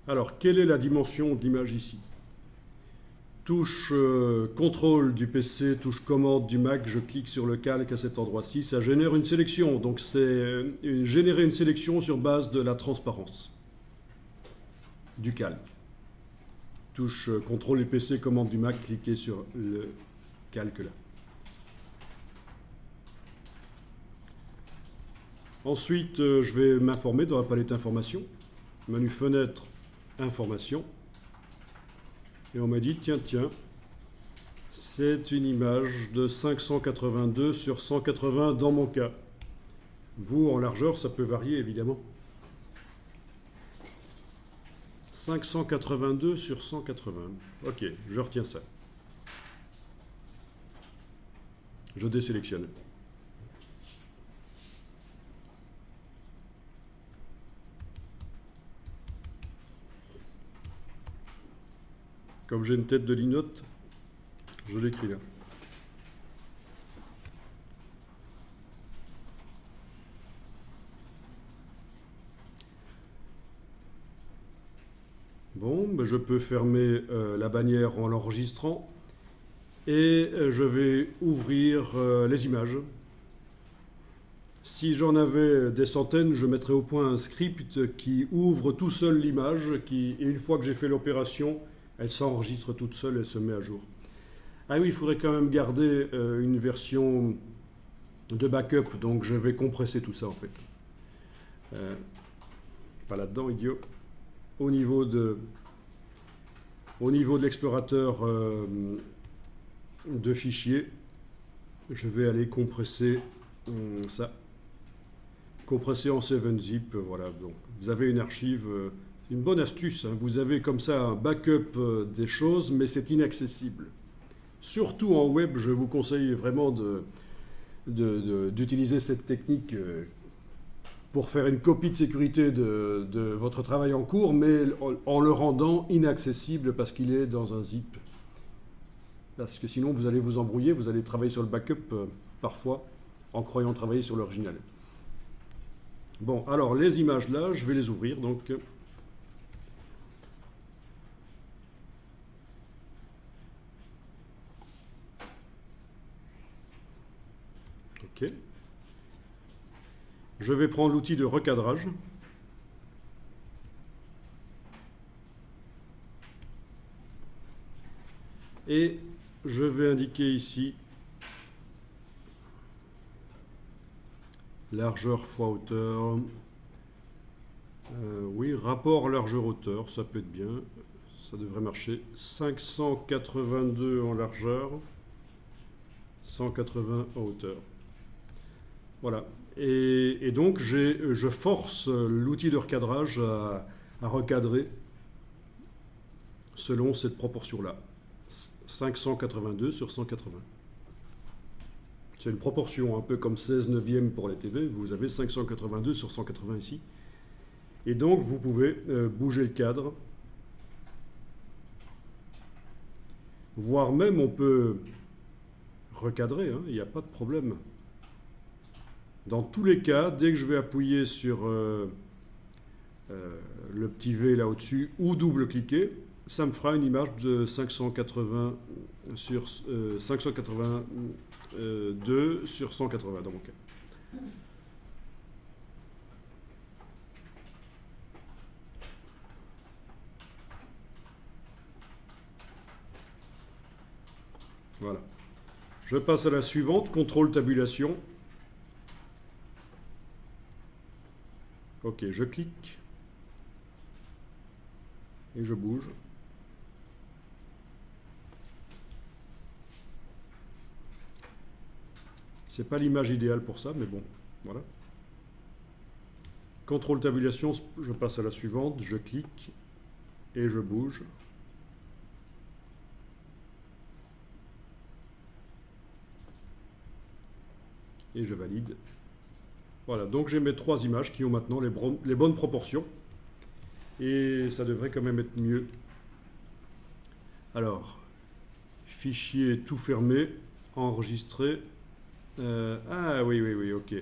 Alors, quelle est la dimension de l'image ici? Touche contrôle du PC, touche commande du Mac, je clique sur le calque à cet endroit-ci, ça génère une sélection. Donc c'est générer une sélection sur base de la transparence du calque. Touche contrôle du PC, commande du Mac, cliquez sur le calque là. Ensuite, je vais m'informer dans la palette information, menu fenêtre, information. Et on m'a dit, tiens, c'est une image de 582 sur 180 dans mon cas. Vous, en largeur, ça peut varier, évidemment. 582 sur 180. Ok, je retiens ça. Je désélectionne. Comme j'ai une tête de linotte, je l'écris là. Bon, ben je peux fermer la bannière en l'enregistrant et je vais ouvrir les images. Si j'en avais des centaines, je mettrais au point un script qui ouvre tout seul l'image et une fois que j'ai fait l'opération, elle s'enregistre toute seule et se met à jour. Ah oui, il faudrait quand même garder une version de backup, donc je vais compresser tout ça en fait. Pas là-dedans, idiot. Au niveau de l'explorateur de fichiers, je vais aller compresser ça. Compresser en 7-zip, voilà. Donc, vous avez une archive, une bonne astuce. Hein. Vous avez comme ça un backup des choses, mais c'est inaccessible. Surtout en web, je vous conseille vraiment d'utiliser cette technique pour faire une copie de sécurité de votre travail en cours, mais en le rendant inaccessible parce qu'il est dans un zip. Parce que sinon, vous allez vous embrouiller, vous allez travailler sur le backup parfois en croyant travailler sur l'original. Bon, alors les images là, je vais les ouvrir. Donc, ok. Je vais prendre l'outil de recadrage. Et je vais indiquer ici largeur fois hauteur. Oui, rapport largeur-hauteur, ça peut être bien. Ça devrait marcher. 582 en largeur, 180 en hauteur. Voilà. Et donc, je force l'outil de recadrage à recadrer selon cette proportion-là. 582 sur 180. C'est une proportion, un peu comme 16 neuvièmes pour les TV. Vous avez 582 sur 180 ici. Et donc, vous pouvez bouger le cadre. Voire même, on peut recadrer, hein, il n'y a pas de problème. Dans tous les cas, dès que je vais appuyer sur le petit V là au-dessus ou double-cliquer, ça me fera une image de 580 sur 582 sur 180 dans mon cas. Voilà. Je passe à la suivante, contrôle tabulation. Ok, je clique et je bouge. C'est pas l'image idéale pour ça, mais bon, voilà. Contrôle tabulation, je passe à la suivante, je clique et je bouge. Et je valide. Voilà, donc j'ai mes trois images qui ont maintenant les bonnes proportions. Et ça devrait quand même être mieux. Alors, fichier tout fermé, enregistré. Ah oui, ok.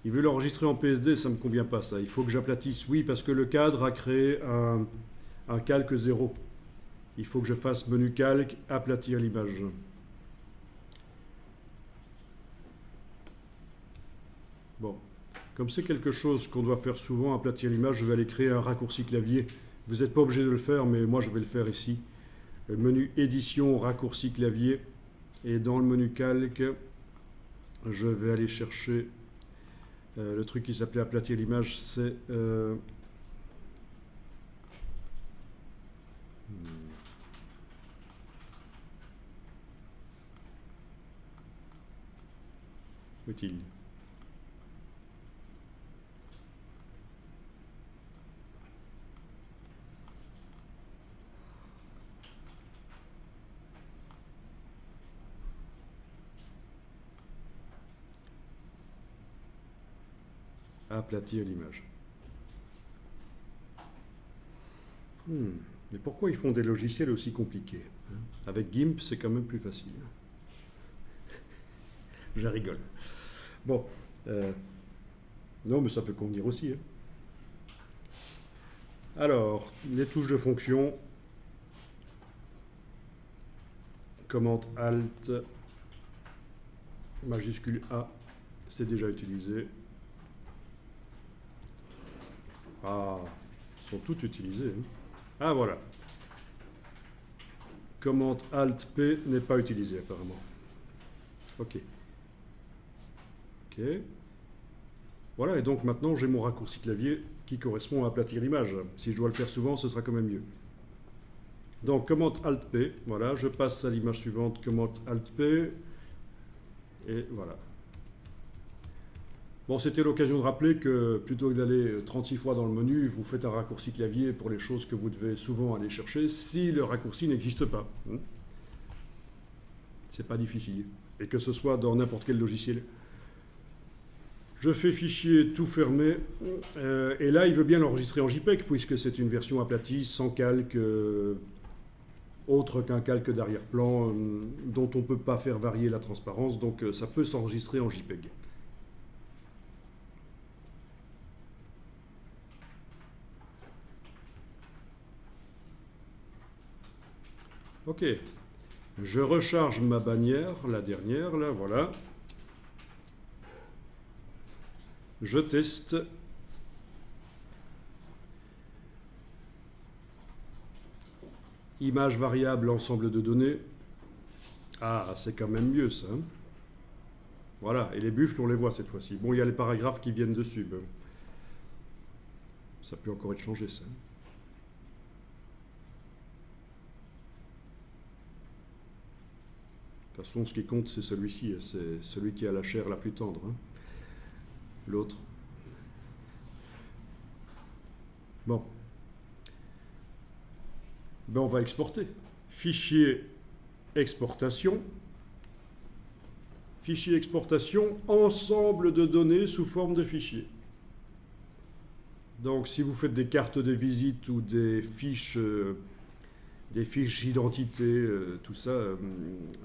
Il veut l'enregistrer en PSD, ça ne me convient pas ça. Il faut que j'aplatisse, oui, parce que le cadre a créé un calque 0. Il faut que je fasse menu calque, aplatir l'image. Bon, comme c'est quelque chose qu'on doit faire souvent, aplatir l'image, je vais aller créer un raccourci clavier. Vous n'êtes pas obligé de le faire, mais moi je vais le faire ici. Menu édition, raccourci clavier. Et dans le menu calque, je vais aller chercher le truc qui s'appelait aplatir l'image, c'est... utile. Aplatir l'image. Mais pourquoi ils font des logiciels aussi compliqués? Avec GIMP, c'est quand même plus facile. Je rigole. Bon. Non, mais ça peut convenir aussi. Alors, les touches de fonction. Commande Alt, majuscule A, c'est déjà utilisé. Ah, ils sont toutes utilisées. Ah, voilà. Commande Alt P n'est pas utilisée apparemment. Ok. Ok. Voilà, et donc maintenant j'ai mon raccourci clavier qui correspond à aplatir l'image. Si je dois le faire souvent, ce sera quand même mieux. Donc commande Alt P, voilà, je passe à l'image suivante, commande Alt P, et voilà. Bon, c'était l'occasion de rappeler que plutôt que d'aller 36 fois dans le menu, vous faites un raccourci clavier pour les choses que vous devez souvent aller chercher si le raccourci n'existe pas. C'est pas difficile. Et que ce soit dans n'importe quel logiciel. Je fais fichier tout fermé. Et là, il veut bien l'enregistrer en JPEG puisque c'est une version aplatie, sans calque, autre qu'un calque d'arrière-plan dont on ne peut pas faire varier la transparence. Donc ça peut s'enregistrer en JPEG. Ok, je recharge ma bannière, la dernière, là, voilà. Je teste. Image variable, ensemble de données. Ah, c'est quand même mieux, ça. Voilà, et les buffles, on les voit cette fois-ci. Bon, il y a les paragraphes qui viennent dessus. Ben, ça peut encore être changé, ça. De toute façon, ce qui compte, c'est celui-ci. C'est celui qui a la chair la plus tendre. L'autre. Bon. Ben, on va exporter. Fichier exportation. Fichier exportation, ensemble de données sous forme de fichier. Donc, si vous faites des cartes de visite ou des fiches d'identité, tout ça,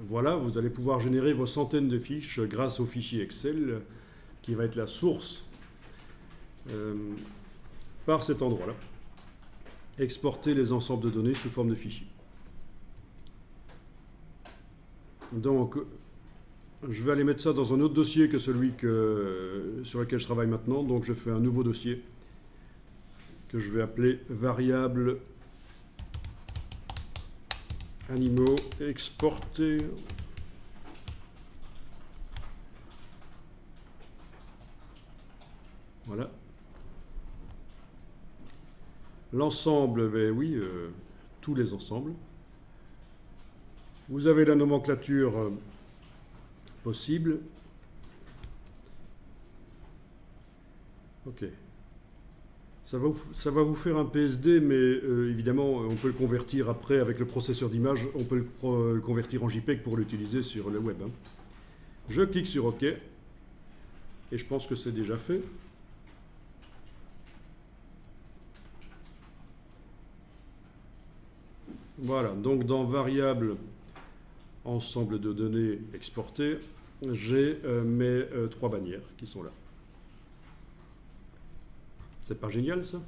voilà, vous allez pouvoir générer vos centaines de fiches grâce au fichier Excel qui va être la source par cet endroit-là. Exporter les ensembles de données sous forme de fichiers. Donc, je vais aller mettre ça dans un autre dossier que celui sur lequel je travaille maintenant. Donc, je fais un nouveau dossier que je vais appeler variable animaux exportés. Voilà. L'ensemble, ben oui, tous les ensembles. Vous avez la nomenclature possible. Ok. Ça va vous faire un PSD, mais évidemment, on peut le convertir après avec le processeur d'image. On peut le convertir en JPEG pour l'utiliser sur le web. Je clique sur OK. Et je pense que c'est déjà fait. Voilà, donc dans variable ensemble de données exportées, j'ai mes 3 bannières qui sont là. C'est pas génial ça?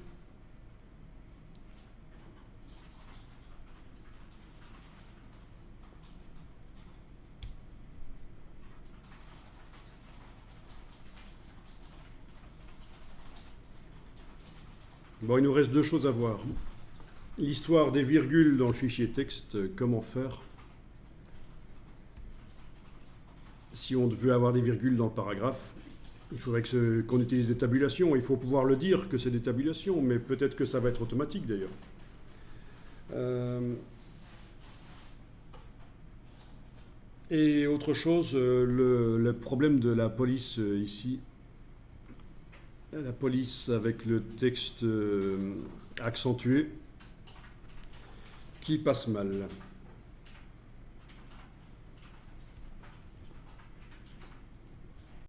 Bon, il nous reste deux choses à voir. L'histoire des virgules dans le fichier texte, comment faire si on veut avoir des virgules dans le paragraphe. Il faudrait qu'on utilise des tabulations. Il faut pouvoir le dire que c'est des tabulations, mais peut-être que ça va être automatique d'ailleurs. Et autre chose, le problème de la police ici. La police avec le texte accentué qui passe mal.